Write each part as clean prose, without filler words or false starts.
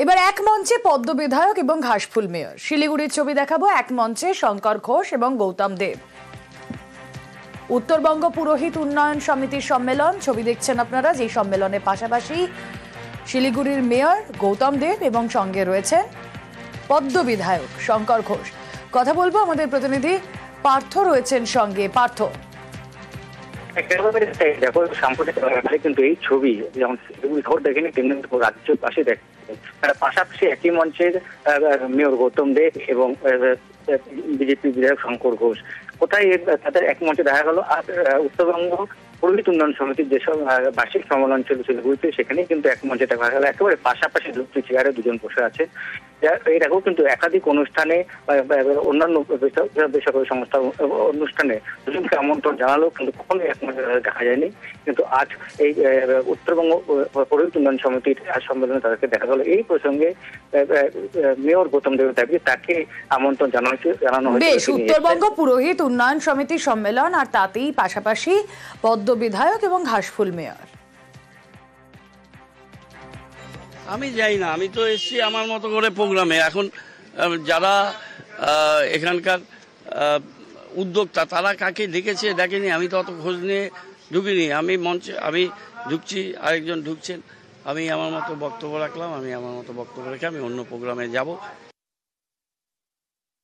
এবার এক মঞ্চে পদ্ম বিধায়ক এবং ঘাসফুল মেয়র। শিলিগুড়ির ছবি দেখাবো। এক মঞ্চে শঙ্কর ঘোষ এবং গৌতম দেব। উত্তরবঙ্গ পুরোহিত উন্নয়ন সমিতির সম্মেলন ছবি দেখছেন আপনারা, যে সম্মেলনের পাশাপাশি শিলিগুড়ির মেয়র গৌতম দেব এবং সঙ্গে রয়েছে পদ্ম বিধায়ক শঙ্কর ঘোষ। কথা বলবো, আমাদের প্রতিনিধি পার্থ রয়েছেন সঙ্গে। পার্থ, দেখো সাম্প্রতিক কিন্তু এই ছবি যেমন খবর দেখেনি তেমনি রাজ্যের পাশে দেখ পাশাপাশি একই মঞ্চের মেয়র গৌতম দেব এবং বিজেপি বিধায়ক শঙ্কর ঘোষ। কোথায় তাদের এক মঞ্চে দেখা গেল। আর উত্তরবঙ্গ পুরোহিত উন্নয়ন সমিতির যেসব বার্ষিক সম্মেলন ছিল শিলিগুড়িতে, সেখানেই কিন্তু এক মঞ্চে দেখা গেল। একেবারে পাশাপাশি দুটি চেয়ারে দুজন বসে আছে। এরকম কিন্তু একাধিক অনুষ্ঠানে অন্যান্য বেসরকারি সংস্থার অনুষ্ঠানে দুজনকে আমন্ত্রণ জানালেও কিন্তু কখনোই এক মঞ্চে দেখা যায়নি। কিন্তু আজ এই উত্তরবঙ্গ পুরোহিত উন্নয়ন সমিতির সম্মেলনে তাদেরকে দেখা গেল। এই প্রসঙ্গে মেয়র গৌতম দেবের দাবি তাকে আমন্ত্রণ জানানো হয়েছে। উত্তরবঙ্গ পুরোহিত উন্নয়ন সমিতির সম্মেলন, আর তাতেই পাশাপাশি পদ্ম বিধায়ক এবং ঘাসফুল মেয়র। আমি যাই না, আমি তো এসছি আমার মতো করে প্রোগ্রামে। এখন যারা এখানকার উদ্যোক্তা তারা কাকে ডেকেছে দেখেনি, আমি তো অত খোঁজ নিয়ে ঢুকিনি। আমি মঞ্চে আমি ঢুকছি, আরেকজন ঢুকছেন, আমি আমার মতো বক্তব্য রাখলাম। আমি আমার মতো বক্তব্য রেখে আমি অন্য প্রোগ্রামে যাব।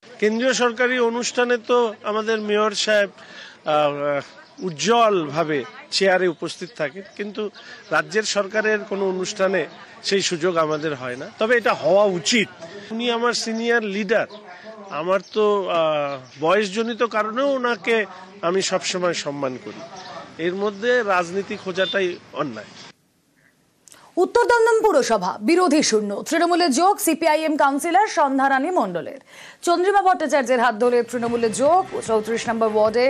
কেন্দ্রীয় সরকারি অনুষ্ঠানে তো আমাদের মেয়র সাহেব উজ্জ্বলভাবে চেয়ারে উপস্থিত থাকেন, কিন্তু রাজ্যের সরকারের কোনো অনুষ্ঠানে সেই সুযোগ আমাদের হয় না। তবে এটা হওয়া উচিত। উনি আমার সিনিয়র লিডার, আমার তো বয়সজনিত কারণেও ওনাকে আমি সবসময় সম্মান করি। এর মধ্যে রাজনীতি খোঁজাটাই অন্যায়। উত্তর দমদম পুরসভা বিরোধী শূন্য, তৃণমূলের যোগ সিপিআইএম কাউন্সিলর সন্ধ্যারানী মণ্ডলের। চন্দ্রিমা ভট্টাচার্যের হাত ধরে তৃণমূলের যোগ 34 নম্বর ওয়ার্ডে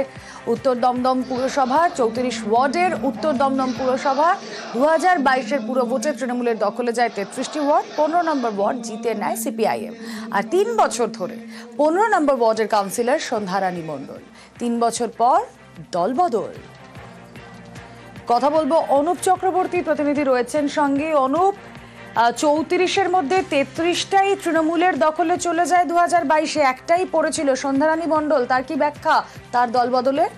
উত্তর দমদম পুরসভা। 34 ওয়ার্ডের উত্তর দমদম পুরসভা 2022-এর পুরো ভোটে তৃণমূলের দখলে যায় 33টি ওয়ার্ড। 15 নম্বর ওয়ার্ড জিতে নেয় সিপিআইএম। আর 3 বছর ধরে 15 নম্বর ওয়ার্ডের কাউন্সিলর সন্ধ্যারানী মণ্ডল। 3 বছর পর দলবদল। কথা বলবো, অনুপ চক্রবর্তী প্রতিনিধি রয়েছেন সঙ্গে। অনুপ, 34-এর মধ্যে 33টাই তৃণমূলের দখলে চলে যায় 2022-এ, একটাই পড়েছিল সন্ধ্যারানী মণ্ডল। তার কি ব্যাখ্যা তার দলবদলের?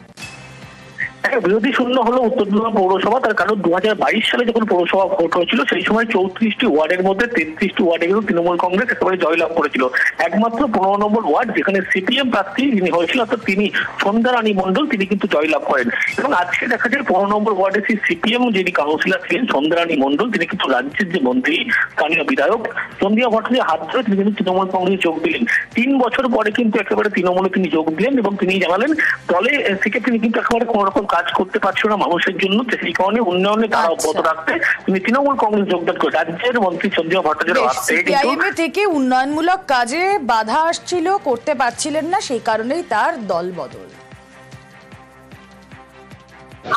বিরোধী শূন্য হলো উত্তর দমদম পৌরসভা। তার কারণ 2022 সালে যখন পৌরসভা ভোট হয়েছিল সেই সময় 34টি ওয়ার্ডের মধ্যে 33টি ওয়ার্ডে কিন্তু তৃণমূল কংগ্রেস একেবারে জয়লাভ করেছিল। একমাত্র 15 নম্বর ওয়ার্ড যেখানে সিপিএম প্রার্থী যিনি হয়েছিল, অর্থাৎ তিনি সন্ধ্যারানী মণ্ডল, তিনি কিন্তু জয়লাভ করেন। এবং আজকে দেখা যায় 15 নম্বর ওয়ার্ডে সেই সিপিএম যিনি কাউন্সিলর ছিলেন সন্ধ্যারানী মণ্ডল, তিনি কিন্তু রাজ্যের যে মন্ত্রী স্থানীয় বিধায়ক চন্দ্রিমা ভট্টাচার্যের হাত ধরে তিনি কিন্তু তৃণমূল কংগ্রেসে যোগ দিলেন। 3 বছর পরে কিন্তু একেবারে তৃণমূলে তিনি যোগ দিলেন এবং তিনি জানালেন দলে থেকে তিনি কিন্তু একেবারে কোন রকম কাজ করতে পারছিল না মানুষের জন্য, সেই কারণে উন্নয়নে তারা অব্যাহত রাখতে তিনি তৃণমূল কংগ্রেস যোগদান করে। রাজ্যের মন্ত্রী চন্দ্রিমা ভট্টাচার্য থেকে উন্নয়নমূলক কাজে বাধা আসছিল, করতে পারছিলেন না, সেই কারণেই তার দল বদল।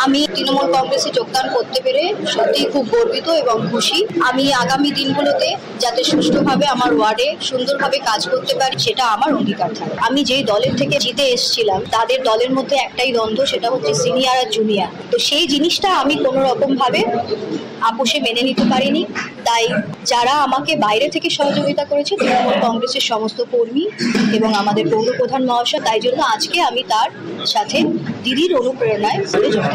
আমি তৃণমূল কংগ্রেসে যোগদান করতে পেরে সত্যিই খুব গর্বিত এবং খুশি। আমি আগামী দিনগুলোতে যাতে সুষ্ঠুভাবে আমার ওয়ার্ডে সুন্দরভাবে কাজ করতে পারি সেটা আমার অঙ্গীকার থাকে। আমি যেই দলের থেকে জিতে এসেছিলাম তাদের দলের মধ্যে একটাই দ্বন্দ্ব, সেটা হচ্ছে সিনিয়র আর জুনিয়র। তো সেই জিনিসটা আমি কোনো রকম ভাবে আপোষে মেনে নিতে পারিনি। তাই যারা আমাকে বাইরে থেকে সহযোগিতা করেছে তৃণমূল কংগ্রেসের সমস্ত কর্মী এবং আমাদের পৌরপ্রধান মহাশয়, তাই জন্য আজকে আমি তার সাথে দিদির অনুপ্রেরণায় যোগ।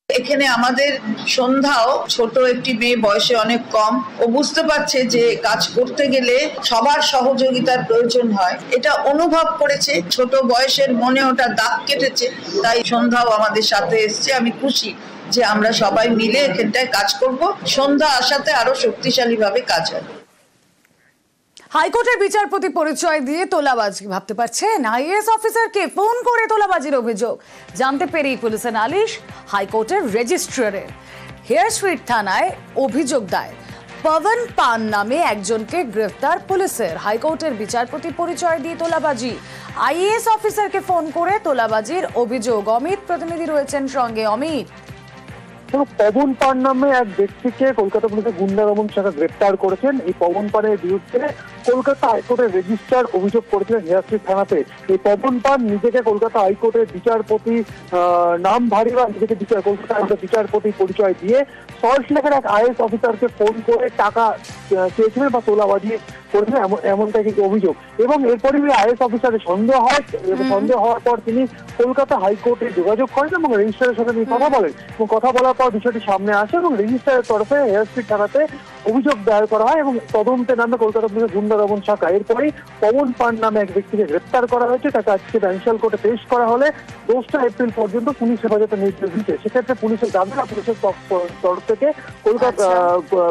এখানে আমাদের সন্ধ্যাও ছোট একটি মেয়ে, বয়সে অনেক কম, ও বুঝতে পারছে যে কাজ করতে গেলে সবার সহযোগিতার প্রয়োজন হয়। এটা অনুভব করেছে, ছোট বয়সের মনে ওটা দাগ কেটেছে। তাই সন্ধ্যাও আমাদের সাথে এসছে। আমি খুশি যে আমরা সবাই মিলে এখানটায় কাজ করব। সন্ধ্যা আসাতে আরো শক্তিশালী ভাবে কাজ হবে। হাইকোর্টের বিচারপতি পরিচয় দিয়ে তোলাবাজি, ভাবতে পারছেন? আইএএস অফিসারকে ফোন করে তোলাবাজির অভিযোগ জানতে পেরেই পুলিশের নালিশ হাইকোর্টের রেজিস্ট্রারের। হেয়ার স্ট্রিট থানায় অভিযোগ দায়ের। পবন পান নামে একজনকে গ্রেফতার পুলিশের। হাইকোর্টের বিচারপতি পরিচয় দিয়ে তোলাবাজি, আইএএস অফিসারকে ফোন করে তোলাবাজির অভিযোগ। অমিত প্রতিনিধি রয়েছেন সঙ্গে। অমিত, পবন পান নামে এক ব্যক্তিকে কলকাতা পুলিশের গুন্ডা দমন শাখা গ্রেপ্তার করেছেন। এই পবন পানের বিরুদ্ধে কলকাতা হাইকোর্টের রেজিস্ট্রার অভিযোগ করেছিলেন হেয়ারস্ট্রিট থানাতে। এই পবন পান নিজেকে কলকাতা হাইকোর্টের বিচারপতি নাম ভারী বা নিজেকে কলকাতা হাইকোর্টের বিচারপতি পরিচয় দিয়ে সল্টলেকের এক আইএস অফিসারকে ফোন করে টাকা চেয়েছিলেন বা তোলাবাজি করেছিলেন, এমনটাই কিন্তু অভিযোগ। এবং এরপরে আইএস অফিসারের সন্দেহ হয়, সন্দেহ হওয়ার পর তিনি কলকাতা হাইকোর্টে যোগাযোগ করেন এবং রেজিস্ট্রারের সাথে তিনি কথা বলেন এবং কথা বলার পর বিষয়টি সামনে আসে এবং রেজিস্ট্রারের তরফে হেয়ারস্ট্রিট থানাতে অভিযোগ দায়ের করা হয় এবং তদন্তে নামে কলকাতা পুলিশের গুন্ডা দমন শাখা। এরপরেই পবন পান নামে এক ব্যক্তিকে গ্রেপ্তার করা হয়েছে, তাকে আজকে ব্যাংশাল কোর্টে পেশ করা হলে 2রা এপ্রিল পর্যন্ত পুলিশ হেফাজতে নির্দেশ দিচ্ছে। সেক্ষেত্রে পুলিশের দাবি না, পুলিশের তরফ থেকে কলকাতা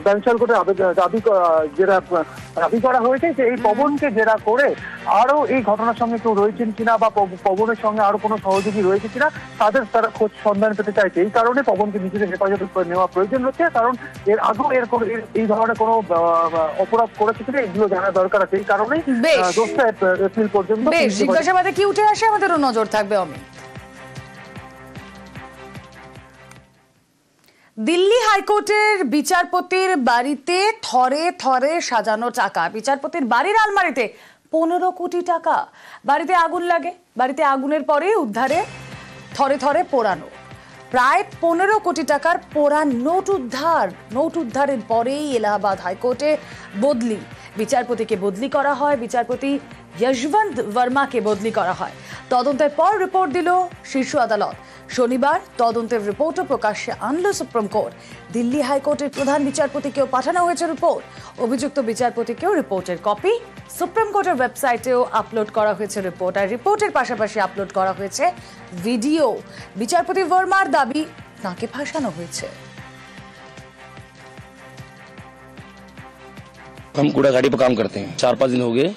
ব্যাংশাল কোর্টে দাবি করা হয়েছে যে এই পবনকে জেরা করে আরো এই ঘটনার সঙ্গে কেউ রয়েছেন কিনা বা পবনের সঙ্গে আরো কোনো সহযোগী রয়েছে কিনা তারা খোঁজ সন্ধান পেতে চাইছে। এই কারণে পবনকে নিজেদের হেফাজতে নেওয়া প্রয়োজন হচ্ছে, কারণ এর আগেও এই ধরনের কোনো অপরাধ করেছে কিনা এগুলো জানা দরকার আছে। এই কারণেই 2রা এপ্রিল পর্যন্ত জিজ্ঞাসাবাদে কি উঠে আসে আমাদেরও নজর থাকবে। অমিত, দিল্লি হাইকোর্টের বিচারপতির বাড়িতে থরে থরে সাজানো টাকা, বিচারপতির বাড়ির আলমারিতে 15 কোটি টাকা। বাড়িতে আগুন লাগে, বাড়িতে আগুনের পরে উদ্ধারে থরে থরে পোড়ানো প্রায় 15 কোটি টাকার পোড়া নোট উদ্ধার। নোট উদ্ধারের পরেই এলাহাবাদ হাইকোর্টে বদলি, বিচারপতিকে বদলি করা হয়, বিচারপতি যশবন্ত বর্মাকে বদলি করা হয়। তদন্তের পর রিপোর্ট দিল শীর্ষ আদালত। শনিবার তদন্তের রিপোর্টও প্রকাশ্যে আনল সুপ্রিম কোর্ট। দিল্লি হাইকোর্টের প্রধান বিচারপতিকেও পাঠানো হয়েছে রিপোর্ট। অভিযুক্ত বিচারপতিকেও রিপোর্টের কপি সুপ্রিম কোর্টের ওয়েবসাইটেও আপলোড করা হয়েছে রিপোর্ট। আর রিপোর্টের পাশাপাশি আপলোড করা হয়েছে ভিডিও। বিচারপতি বর্মার দাবি তাঁকে ফাঁসানো হয়েছে। हम कूड़ा गाड़ी पर काम करते हैं, 4-5 दिन हो गए,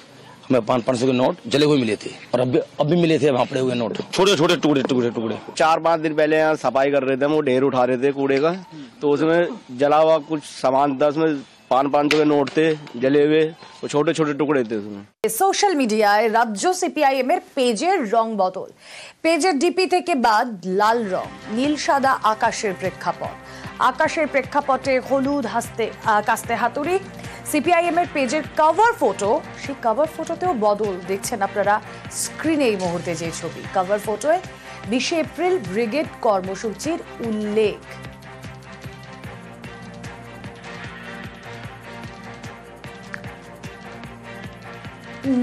हमें 500 के नोट जले हुए मिले थे और अब भी मिले थे वहाँ पड़े हुए नोट, छोटे छोटे टुकड़े। 4-5 दिन पहले यहाँ सफाई कर रहे थे, वो ढेर उठा रहे थे कूड़े का, तो उसमें जला हुआ कुछ सामान था, उसमें 500 के नोट थे जले हुए, वो छोटे छोटे टुकड़े थे उसमें। সোশ্যাল মিডিয়ায় রাজ্য সিপিআইএম এর পেজের রং বদল। পেজের ডিপি থেকে বাদ লাল রং, নীল সাদা আকাশের প্রেক্ষাপট। আকাশের প্রেক্ষাপটে হলুদ কাস্তে হাতুড়ি। সিপিআইএম এর পেজের কভার ফটো, সেই কভার ফটোতেও বদল দেখছেন আপনারা স্ক্রিনে এই মুহূর্তে যে ছবি। কভার ফটোয় 20 এপ্রিল ব্রিগেড কর্মসূচির উল্লেখ।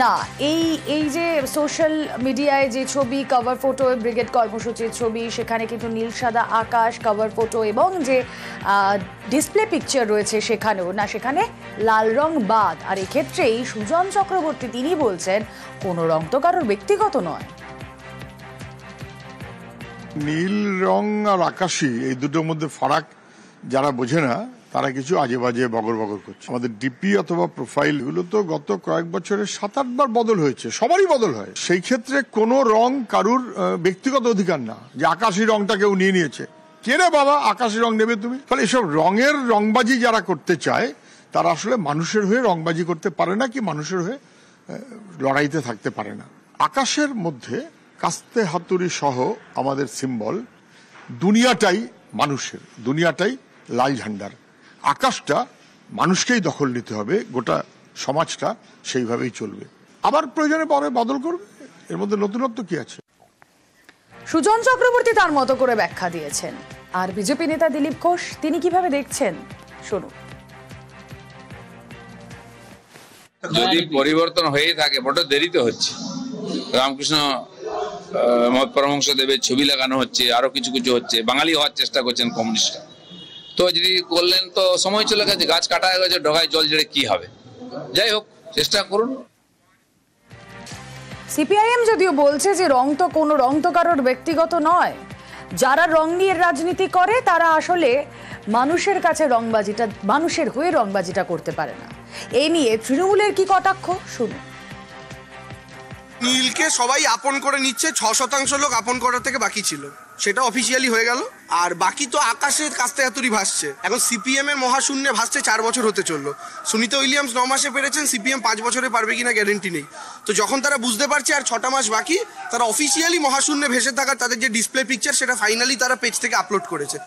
না, এই যে সোশ্যাল মিডিয়ায় যে ছবি কভার ফটো ব্রিগেড কর্মসূচির ছবি, সেখানে কিন্তু নীল সাদা আকাশ কভার ফটো এবং যে ডিসপ্লে পিকচার রয়েছে সেখানেও না, সেখানে লাল রং বাদ। আর এক্ষেত্রেই সুজন চক্রবর্তী তিনি বলছেন কোনো রং তো কারোর ব্যক্তিগত নয়। নীল রং আর আকাশি এই দুটোর মধ্যে ফারাক যারা বোঝে না তারা কিছু আজে বাজে বগর করছে। আমাদের ডিপি অথবা প্রোফাইল এগুলো তো গত কয়েক বছরে 7-8 বার বদল হয়েছে, সবারই বদল হয়। সেই ক্ষেত্রে কোনো রং কারুর ব্যক্তিগত অধিকার না যে আকাশি রংটা কেউ নিয়েছে। কে রে বাবা আকাশি রং নেবে তুমি? ফলে এসব রঙের রংবাজি যারা করতে চায় তারা আসলে মানুষের হয়ে রংবাজি করতে পারে না, কি মানুষের হয়ে লড়াইতে থাকতে পারে না। আকাশের মধ্যে কাস্তে হাতুড়ি সহ আমাদের সিম্বল, দুনিয়াটাই মানুষের, দুনিয়াটাই লাল ঝান্ডার। আকাশটা মানুষকেই দখল নিতে হবে, গোটা সমাজটা সেইভাবেই চলবে। আবার প্রয়োজনে পরে বদল করবে, এর মধ্যে নতুনত্ব কি আছে? সুজন চক্রবর্তী তার মতো করে ব্যাখ্যা দিয়েছেন। আর বিজেপি নেতা দিলীপ ঘোষ তিনি কিভাবে দেখছেন শুনুন। যদি পরিবর্তন হয়ে থাকে বড় দেরিতে হচ্ছে। রামকৃষ্ণ মত পরমহংস দেবের ছবি লাগানো হচ্ছে, আরো কিছু হচ্ছে, বাঙালি হওয়ার চেষ্টা করছেন কমিউনিস্টরা। তো যদি করলেন তো সময় চলে গেছে, গাছ কাটা হয়ে গেছে, ডগায় জল জেড়ে কি হবে? যাই হোক, চেষ্টা করুন। সিপিআইএম যদিও বলছে যে রং তো কারোর ব্যক্তিগত নয়, যারা রং নিয়ে রাজনীতি করে তারা আসলে মানুষের কাছে মানুষের হয়ে রংবাজিটা করতে পারে না। এই নিয়ে তৃণমূলের কি কটাক্ষ শুনুন। নীলকে সবাই আপন করে নিচ্ছে, 6% লোক আপন করার থেকে বাকি ছিল, সেটা অফিসিয়ালি হয়ে গেল। আর বাকি তো আকাশের কাস্তে হাতুড়ি ভাসছে। এখন সিপিএম এর মহাশূন্যে ভাসছে 4 বছর হতে চললো। সুনিতা উইলিয়ামস 9 মাসে পেরেছেন, সিপিএম 5 বছরে পারবে কিনা গ্যারেন্টি নেই। তো যখন তারা বুঝতে পারছে আর 6টা মাস বাকি, তারা অফিসিয়ালি মহাশূন্যে ভেসে থাকার তাদের যে ডিসপ্লে পিকচার সেটা ফাইনালি তারা পেজ থেকে আপলোড করেছে।